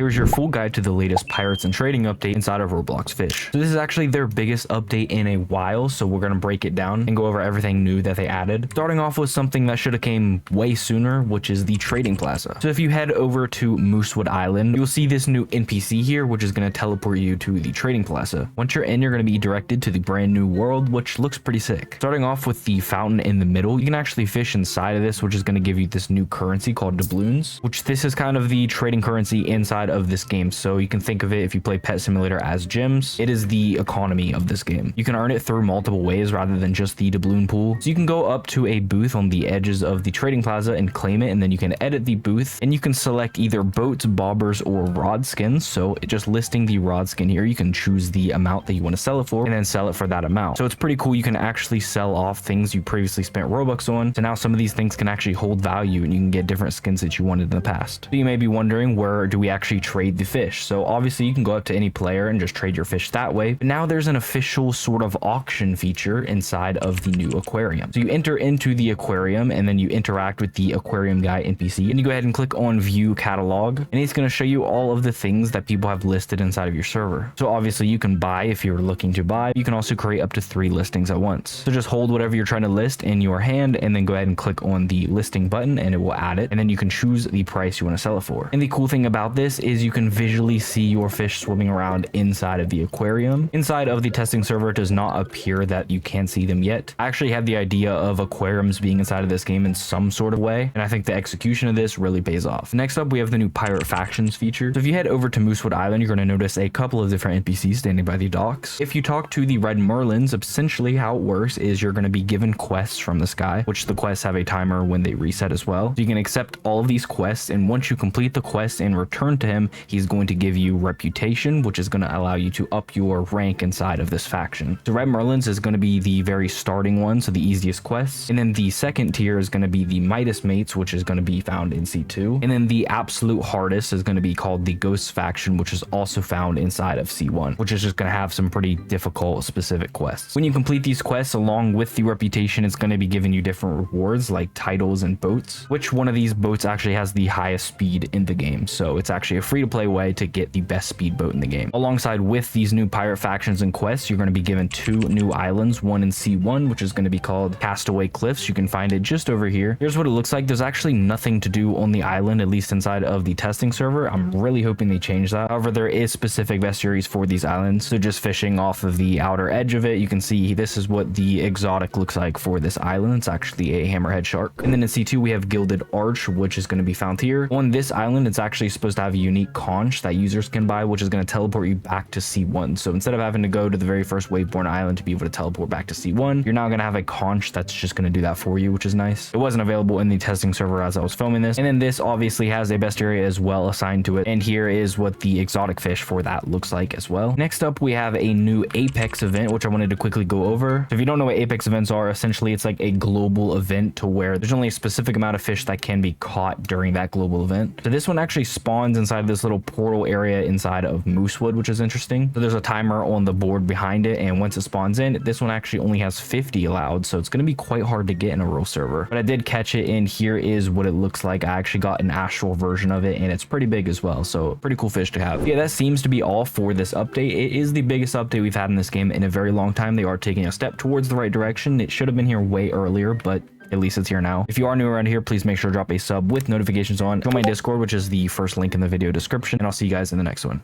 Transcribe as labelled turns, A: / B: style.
A: Here's your full guide to the latest pirates and trading update inside of Roblox Fish. So this is actually their biggest update in a while, so we're going to break it down and go over everything new that they added. Starting off with something that should have came way sooner, which is the Trading Plaza. So if you head over to Moosewood Island, you'll see this new NPC here, which is going to teleport you to the Trading Plaza. Once you're in, you're going to be directed to the brand new world, which looks pretty sick. Starting off with the fountain in the middle, you can actually fish inside of this, which is going to give you this new currency called doubloons, which this is kind of the trading currency inside of this game. So you can think of it, if you play Pet Simulator, as gems. It is the economy of this game. You can earn it through multiple ways rather than just the doubloon pool. So you can go up to a booth on the edges of the Trading Plaza and claim it, and then you can edit the booth and you can select either boats, bobbers, or rod skins. So just listing the rod skin here, you can choose the amount that you want to sell it for and then sell it for that amount. So it's pretty cool. You can actually sell off things you previously spent Robux on. So now some of these things can actually hold value and you can get different skins that you wanted in the past. So you may be wondering, where do we actually trade the fish? So obviously you can go up to any player and just trade your fish that way. But now there's an official sort of auction feature inside of the new aquarium. So you enter into the aquarium and then you interact with the aquarium guy NPC, and you go ahead and click on view catalog, and it's going to show you all of the things that people have listed inside of your server. So obviously you can buy if you're looking to buy. You can also create up to 3 listings at once. So just hold whatever you're trying to list in your hand and then go ahead and click on the listing button and it will add it, and then you can choose the price you want to sell it for. And the cool thing about this is you can visually see your fish swimming around inside of the aquarium. Inside of the testing server, it does not appear that you can see them yet. I actually had the idea of aquariums being inside of this game in some sort of way, and I think the execution of this really pays off. Next up, we have the new pirate factions feature. So if you head over to Moosewood Island, you're going to notice a couple of different NPCs standing by the docks. If you talk to the red merlins, essentially how it works is you're going to be given quests from the sky, which the quests have a timer when they reset as well. So you can accept all of these quests, and once you complete the quest and return to him, he's going to give you reputation, which is going to allow you to up your rank inside of this faction. So red merlins is going to be the very starting one, so the easiest quests, and then the second tier is going to be the Midas mates, which is going to be found in C2, and then the absolute hardest is going to be called the ghost faction, which is also found inside of C1, which is just going to have some pretty difficult specific quests. When you complete these quests along with the reputation, it's going to be giving you different rewards like titles and boats. Which one of these boats actually has the highest speed in the game? So it's actually a free-to-play way to get the best speed boat in the game. Alongside with these new pirate factions and quests, you're going to be given 2 new islands, one in C1, which is going to be called Castaway Cliffs. You can find it just over here. Here's what it looks like. There's actually nothing to do on the island, at least inside of the testing server. I'm really hoping they change that. However, there is specific bestiaries for these islands. So just fishing off of the outer edge of it, you can see this is what the exotic looks like for this island. It's actually a hammerhead shark. And then in C2, we have Gilded Arch, which is going to be found here. On this island, it's actually supposed to have a unique conch that users can buy, which is going to teleport you back to C1. So instead of having to go to the very first Waveborn Island to be able to teleport back to C1, you're now going to have a conch that's just going to do that for you, which is nice. It wasn't available in the testing server as I was filming this. And then this obviously has a bestiary as well assigned to it. And here is what the exotic fish for that looks like as well. Next up, we have a new Apex event, which I wanted to quickly go over. So if you don't know what Apex events are, essentially it's like a global event to where there's only a specific amount of fish that can be caught during that global event. So this one actually spawns inside this little portal area inside of Moosewood, which is interesting. So there's a timer on the board behind it, and once it spawns in, this one actually only has 50 allowed, so it's going to be quite hard to get in a real server. But I did catch it, and here is what it looks like. I actually got an astral version of it, and it's pretty big as well, so pretty cool fish to have. Yeah, that seems to be all for this update. It is the biggest update we've had in this game in a very long time. They are taking a step towards the right direction. It should have been here way earlier, but at least it's here now. If you are new around here, please make sure to drop a sub with notifications on. Join my Discord, which is the first link in the video description, and I'll see you guys in the next one.